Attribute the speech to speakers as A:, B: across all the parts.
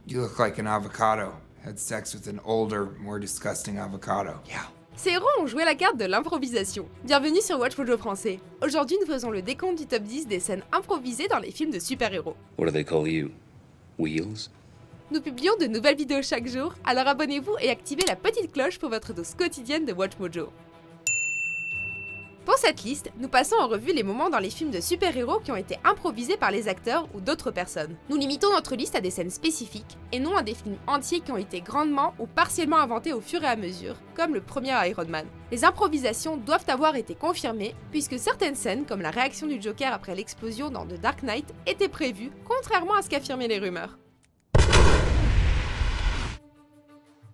A: You look like an avocado. Had sex with an older, more disgusting avocado. Yeah.
B: Ces héros ont joué la carte de l'improvisation. Bienvenue sur Watch Mojo français. Aujourd'hui, nous faisons le décompte du top 10 des scènes improvisées dans les films de super-héros.
C: What do they call you? Wheels?
B: Nous publions de nouvelles vidéos chaque jour, alors abonnez-vous et activez la petite cloche pour votre dose quotidienne de Watch Mojo. Pour cette liste, nous passons en revue les moments dans les films de super-héros qui ont été improvisés par les acteurs ou d'autres personnes. Nous limitons notre liste à des scènes spécifiques, et non à des films entiers qui ont été grandement ou partiellement inventés au fur et à mesure, comme le premier Iron Man. Les improvisations doivent avoir été confirmées, puisque certaines scènes, comme la réaction du Joker après l'explosion dans The Dark Knight, étaient prévues, contrairement à ce qu'affirmaient les rumeurs.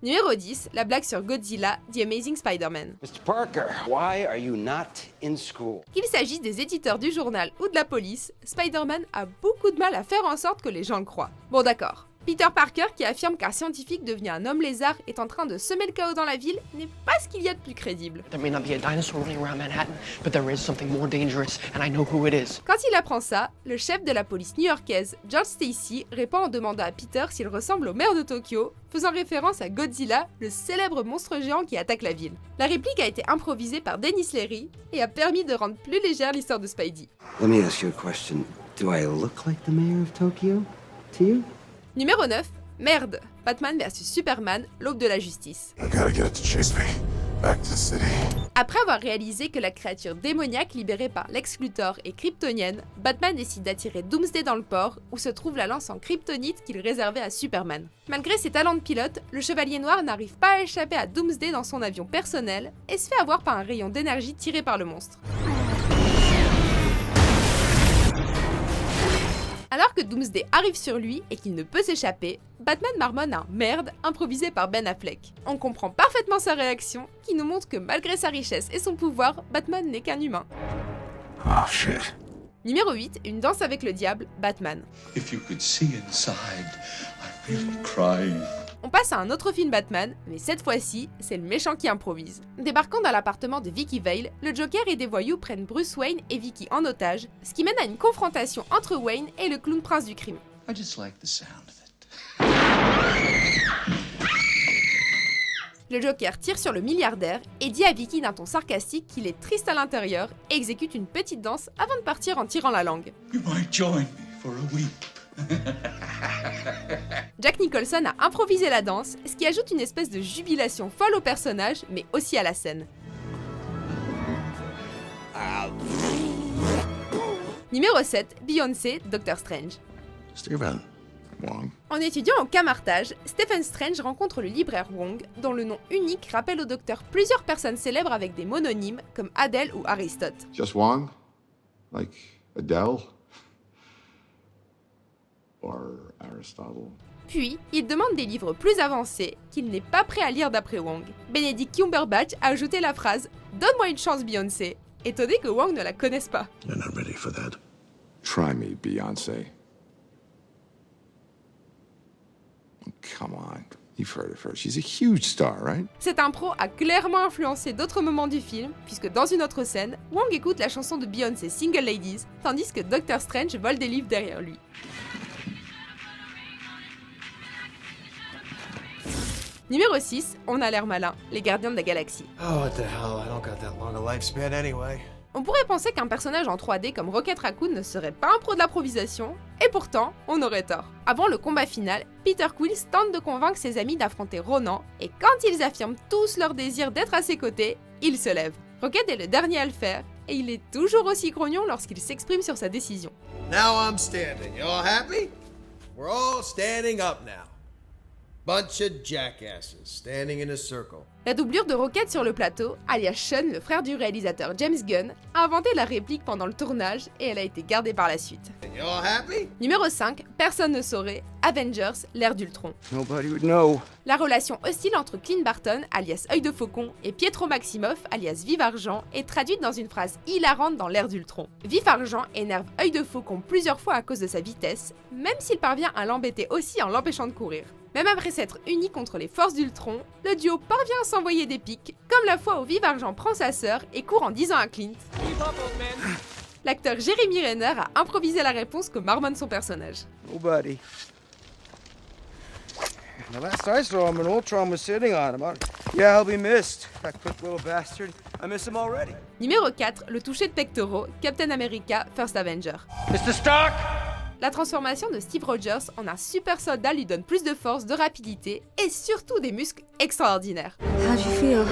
B: Numéro 10, la blague sur Godzilla, The Amazing Spider-Man.
D: Mr. Parker, why are you not in school?
B: Qu'il s'agisse des éditeurs du journal ou de la police, Spider-Man a beaucoup de mal à faire en sorte que les gens le croient. Bon d'accord. Peter Parker, qui affirme qu'un scientifique devenu un homme lézard est en train de semer le chaos dans la ville, n'est pas ce qu'il y a de plus crédible.
E: There may not be a dinosaur running around Manhattan, but there is something more dangerous, and I know who it is.
B: Quand il apprend ça, le chef de la police new-yorkaise, George Stacy, répond en demandant à Peter s'il ressemble au maire de Tokyo, faisant référence à Godzilla, le célèbre monstre géant qui attaque la ville. La réplique a été improvisée par Denis Leary et a permis de rendre plus légère l'histoire de Spidey.
D: Let me ask you a question. Do I look like the mayor of Tokyo to you?
B: Numéro 9, Merde, Batman vs Superman, l'aube de la justice.
F: I gotta get it to chase me. Back to the city.
B: Après avoir réalisé que la créature démoniaque libérée par Lex Luthor est kryptonienne, Batman décide d'attirer Doomsday dans le port, où se trouve la lance en kryptonite qu'il réservait à Superman. Malgré ses talents de pilote, le Chevalier Noir n'arrive pas à échapper à Doomsday dans son avion personnel et se fait avoir par un rayon d'énergie tiré par le monstre. Alors que Doomsday arrive sur lui et qu'il ne peut s'échapper, Batman marmonne un « merde » improvisé par Ben Affleck. On comprend parfaitement sa réaction, qui nous montre que malgré sa richesse et son pouvoir, Batman n'est qu'un humain.
F: Oh shit.
B: Numéro 8, une danse avec le diable, Batman.
G: If you could see inside, I'm really crying.
B: On passe à un autre film Batman, mais cette fois-ci, c'est le méchant qui improvise. Débarquant dans l'appartement de Vicky Vale, le Joker et des voyous prennent Bruce Wayne et Vicky en otage, ce qui mène à une confrontation entre Wayne et le clown prince du crime.
G: I just like the sound of it.
B: Le Joker tire sur le milliardaire et dit à Vicky d'un ton sarcastique qu'il est triste à l'intérieur et exécute une petite danse avant de partir en tirant la langue.
G: You might join me for a week.
B: Jack Nicholson a improvisé la danse, ce qui ajoute une espèce de jubilation folle au personnage, mais aussi à la scène. Numéro 7, Beyoncé, Doctor Strange.
F: Steven. Wong.
B: En étudiant au Camartage, Stephen Strange rencontre le libraire Wong, dont le nom unique rappelle au docteur plusieurs personnes célèbres avec des mononymes, comme Adele ou Aristote.
F: Just Wong? Like Adele? Or Aristotle?
B: Puis, il demande des livres plus avancés qu'il n'est pas prêt à lire d'après Wong. Benedict Cumberbatch a ajouté la phrase « Donne-moi une chance, Beyoncé », étonné que Wong ne la connaisse pas.
F: You're not ready for that. Try me, Beyoncé. Come on. You've heard of her. She's a huge star, right?
B: Cette impro a clairement influencé d'autres moments du film, puisque dans une autre scène, Wong écoute la chanson de Beyoncé Single Ladies, tandis que Doctor Strange vole des livres derrière lui. Numéro 6, on a l'air malin, les Gardiens de la Galaxie.
H: Oh, what the hell? I don't got that long a lifespan anyway.
B: On pourrait penser qu'un personnage en 3D comme Rocket Raccoon ne serait pas un pro de l'improvisation, et pourtant, on aurait tort. Avant le combat final, Peter Quill tente de convaincre ses amis d'affronter Ronan, et quand ils affirment tous leur désir d'être à ses côtés, il se lève. Rocket est le dernier à le faire, et il est toujours aussi grognon lorsqu'il s'exprime sur sa décision.
H: Now I'm standing. You all happy? We're all standing up now. Bunch of jackasses standing in a circle.
B: La doublure de Rocket sur le plateau, alias Sean, le frère du réalisateur James Gunn, a inventé la réplique pendant le tournage et elle a été gardée par la suite.
H: You all happy?
B: Numéro 5, personne ne saurait, Avengers, l'ère d'Ultron.
D: Nobody would know.
B: La relation hostile entre Clint Barton, alias Œil de Faucon, et Pietro Maximoff, alias Vive Argent, est traduite dans une phrase hilarante dans l'ère d'Ultron. Vif Argent énerve Œil de Faucon plusieurs fois à cause de sa vitesse, même s'il parvient à l'embêter aussi en l'empêchant de courir. Même après s'être uni contre les forces d'Ultron, le duo parvient à s'envoyer des pics, comme la fois où Vive Argent prend sa sœur et court en disant à Clint. L'acteur Jeremy Renner a improvisé la réponse que marmonne son personnage.
D: Nobody.
I: The last I saw him, an Ultron was sitting on him. Yeah, I'll be missed. That quick little bastard. I miss him already.
B: Numéro 4, le toucher de pectoraux, Captain America First Avenger.
I: Mr. Stark!
B: La transformation de Steve Rogers en un super soldat lui donne plus de force, de rapidité et surtout des muscles extraordinaires.
J: How do you feel?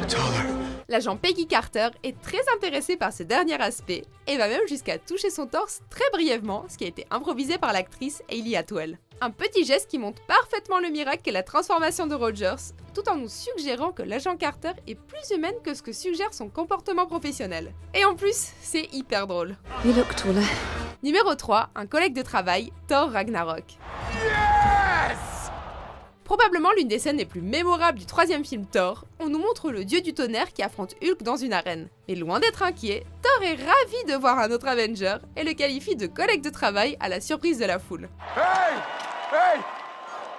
G: Taller.
B: L'agent Peggy Carter est très intéressée par ce dernier aspect et va même jusqu'à toucher son torse très brièvement, ce qui a été improvisé par l'actrice Hayley Atwell. Un petit geste qui montre parfaitement le miracle qu'est la transformation de Rogers, tout en nous suggérant que l'agent Carter est plus humaine que ce que suggère son comportement professionnel. Et en plus, c'est hyper drôle.
J: You look taller.
B: Numéro 3, un collègue de travail, Thor Ragnarok. Probablement l'une des scènes les plus mémorables du troisième film Thor, on nous montre le dieu du tonnerre qui affronte Hulk dans une arène. Mais loin d'être inquiet, Thor est ravi de voir un autre Avenger et le qualifie de collègue de travail à la surprise de la foule.
F: Hey! Hey!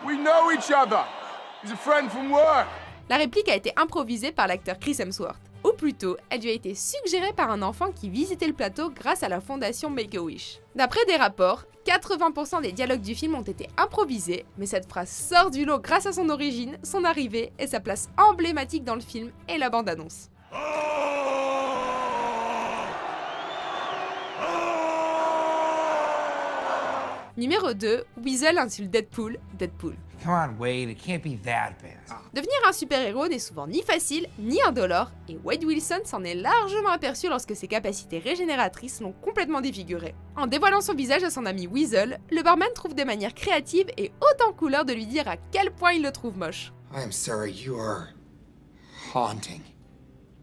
F: We know each other. He's a friend from work.
B: La réplique a été improvisée par l'acteur Chris Hemsworth. Ou plutôt, elle lui a été suggérée par un enfant qui visitait le plateau grâce à la fondation Make-A-Wish. D'après des rapports, 80% des dialogues du film ont été improvisés, mais cette phrase sort du lot grâce à son origine, son arrivée et sa place emblématique dans le film et la bande-annonce. Numéro 2, Weasel insulte Deadpool, Deadpool.
A: Come on, Wade, it can't be that bad.
B: Devenir un super-héros n'est souvent ni facile, ni indolore, et Wade Wilson s'en est largement aperçu lorsque ses capacités régénératrices l'ont complètement défiguré. En dévoilant son visage à son ami Weasel, le barman trouve des manières créatives et hautes en couleur de lui dire à quel point il le trouve moche.
A: I'm sorry, you are haunting.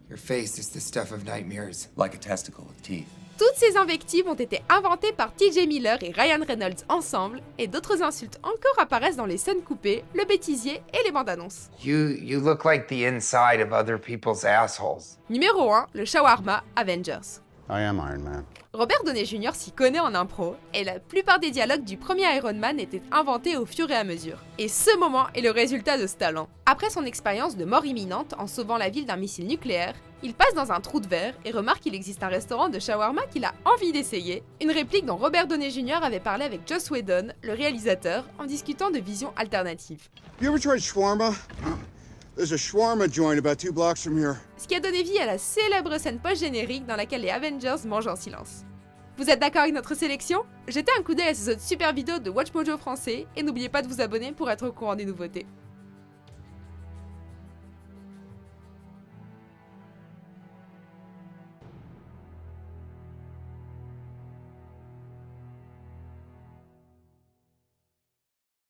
A: Your face is the stuff of nightmares.
C: Like a testicle with teeth.
B: Toutes ces invectives ont été inventées par TJ Miller et Ryan Reynolds ensemble, et d'autres insultes encore apparaissent dans les scènes coupées, le bêtisier et les bandes annonces.
A: You look like the inside of other people's assholes.
B: Numéro 1, le shawarma Avengers.
G: I am Iron Man.
B: Robert Downey Jr. s'y connaît en impro, et la plupart des dialogues du premier Iron Man étaient inventés au fur et à mesure. Et ce moment est le résultat de ce talent. Après son expérience de mort imminente en sauvant la ville d'un missile nucléaire, il passe dans un trou de verre et remarque qu'il existe un restaurant de shawarma qu'il a envie d'essayer, une réplique dont Robert Downey Jr. avait parlé avec Joss Whedon, le réalisateur, en discutant de visions alternatives.
G: You ever tried shawarma? There's a shawarma joint about 2 blocks from here.
B: Ce qui a donné vie à la célèbre scène post-générique dans laquelle les Avengers mangent en silence. Vous êtes d'accord avec notre sélection? Jetez un coup d'œil à ces autres super vidéos de WatchMojo français et n'oubliez pas de vous abonner pour être au courant des nouveautés.